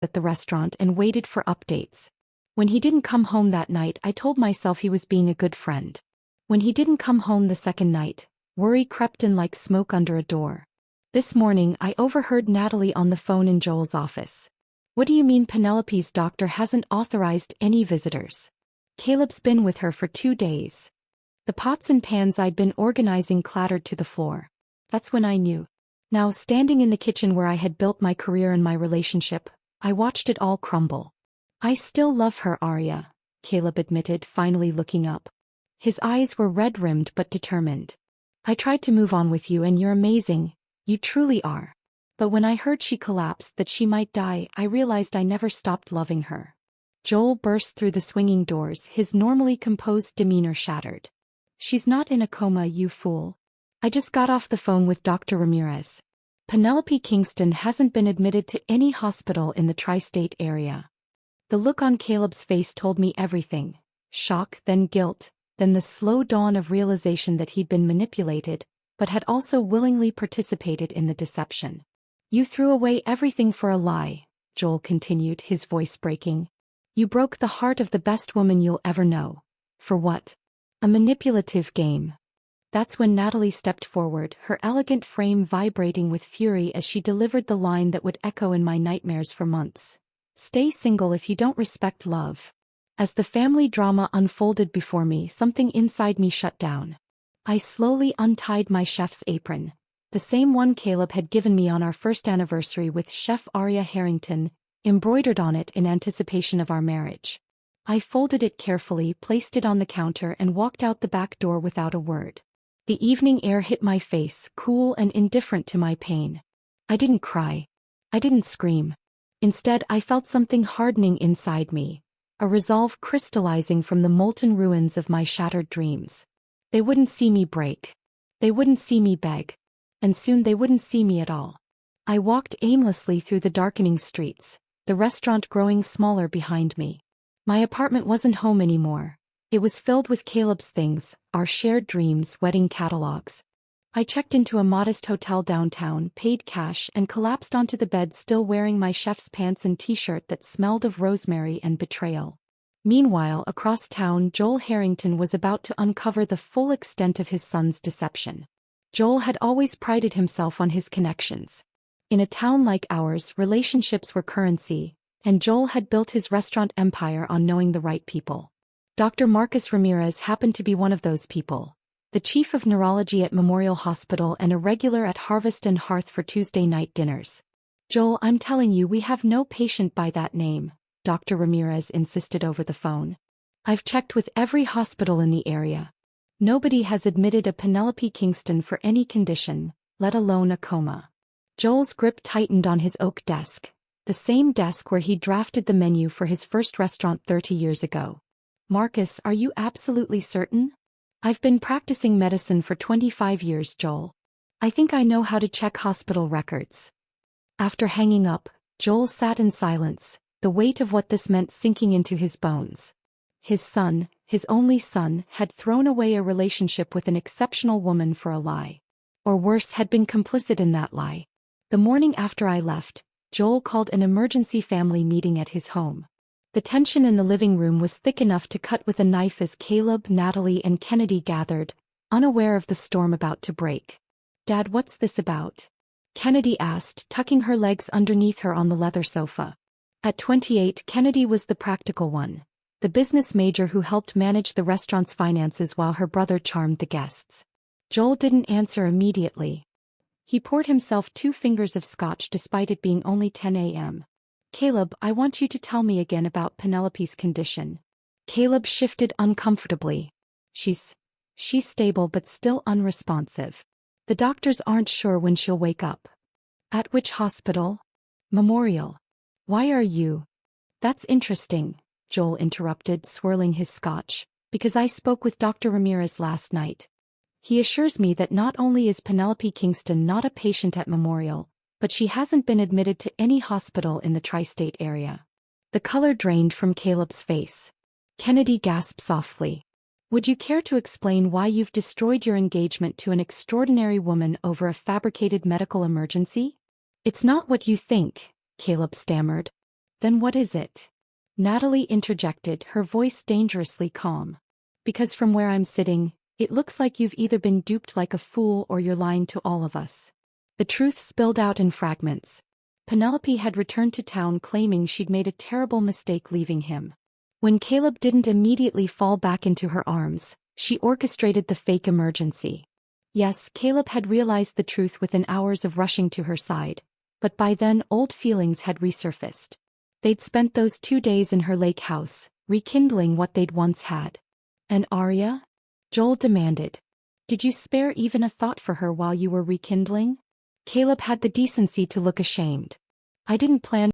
at the restaurant and waited for updates. When he didn't come home that night, I told myself he was being a good friend. When he didn't come home the second night, worry crept in like smoke under a door. This morning, I overheard Natalie on the phone in Joel's office. "What do you mean Penelope's doctor hasn't authorized any visitors? Caleb's been with her for 2 days." The pots and pans I'd been organizing clattered to the floor. That's when I knew. Now, standing in the kitchen where I had built my career and my relationship, I watched it all crumble. "I still love her, Aria," Caleb admitted, finally looking up. His eyes were red-rimmed but determined. "I tried to move on with you and you're amazing, you truly are. But when I heard she collapsed, that she might die, I realized I never stopped loving her." Joel burst through the swinging doors, his normally composed demeanor shattered. "She's not in a coma, you fool. I just got off the phone with Dr. Ramirez. Penelope Kingston hasn't been admitted to any hospital in the tri-state area." The look on Caleb's face told me everything. Shock, then guilt, then the slow dawn of realization that he'd been manipulated, but had also willingly participated in the deception. "You threw away everything for a lie," Joel continued, his voice breaking. "You broke the heart of the best woman you'll ever know. For what? A manipulative game." That's when Natalie stepped forward, her elegant frame vibrating with fury as she delivered the line that would echo in my nightmares for months. "Stay single if you don't respect love." As the family drama unfolded before me, something inside me shut down. I slowly untied my chef's apron, the same one Caleb had given me on our first anniversary with Chef Aria Harrington embroidered on it in anticipation of our marriage. I folded it carefully, placed it on the counter, and walked out the back door without a word. The evening air hit my face, cool and indifferent to my pain. I didn't cry. I didn't scream. Instead, I felt something hardening inside me, a resolve crystallizing from the molten ruins of my shattered dreams. They wouldn't see me break. They wouldn't see me beg. And soon they wouldn't see me at all. I walked aimlessly through the darkening streets, the restaurant growing smaller behind me. My apartment wasn't home anymore. It was filled with Caleb's things, our shared dreams, wedding catalogs. I checked into a modest hotel downtown, paid cash, and collapsed onto the bed, still wearing my chef's pants and t-shirt that smelled of rosemary and betrayal. Meanwhile, across town, Joel Harrington was about to uncover the full extent of his son's deception. Joel had always prided himself on his connections. In a town like ours, relationships were currency, and Joel had built his restaurant empire on knowing the right people. Dr. Marcus Ramirez happened to be one of those people. The chief of neurology at Memorial Hospital and a regular at Harvest and Hearth for Tuesday night dinners. "Joel, I'm telling you, we have no patient by that name," Dr. Ramirez insisted over the phone. "I've checked with every hospital in the area. Nobody has admitted a Penelope Kingston for any condition, let alone a coma." Joel's grip tightened on his oak desk, the same desk where he drafted the menu for his first restaurant 30 years ago. "Marcus, are you absolutely certain?" "I've been practicing medicine for 25 years, Joel. I think I know how to check hospital records." After hanging up, Joel sat in silence, the weight of what this meant sinking into his bones. His son, his only son, had thrown away a relationship with an exceptional woman for a lie. Or worse, had been complicit in that lie. The morning after I left, Joel called an emergency family meeting at his home. The tension in the living room was thick enough to cut with a knife as Caleb, Natalie, and Kennedy gathered, unaware of the storm about to break. "Dad, what's this about?" Kennedy asked, tucking her legs underneath her on the leather sofa. At 28, Kennedy was the practical one, the business major who helped manage the restaurant's finances while her brother charmed the guests. Joel didn't answer immediately. He poured himself 2 fingers of scotch despite it being only 10 a.m. "Caleb, I want you to tell me again about Penelope's condition." Caleb shifted uncomfortably. She's stable but still unresponsive. The doctors aren't sure when she'll wake up." "At which hospital?" "Memorial." "Why are you—" "That's interesting," Joel interrupted, swirling his scotch, "because I spoke with Dr. Ramirez last night. He assures me that not only is Penelope Kingston not a patient at Memorial, but she hasn't been admitted to any hospital in the tri-state area." The color drained from Caleb's face. Kennedy gasped softly. "Would you care to explain why you've destroyed your engagement to an extraordinary woman over a fabricated medical emergency?" "It's not what you think," Caleb stammered. Then what is it? Natalie interjected, her voice dangerously calm. Because from where I'm sitting, it looks like you've either been duped like a fool or you're lying to all of us. The truth spilled out in fragments. Penelope had returned to town claiming she'd made a terrible mistake leaving him. When Caleb didn't immediately fall back into her arms, she orchestrated the fake emergency. Yes, Caleb had realized the truth within hours of rushing to her side, but by then old feelings had resurfaced. They'd spent those 2 days in her lake house, rekindling what they'd once had. And Aria? Joel demanded. Did you spare even a thought for her while you were rekindling? Caleb had the decency to look ashamed. I didn't plan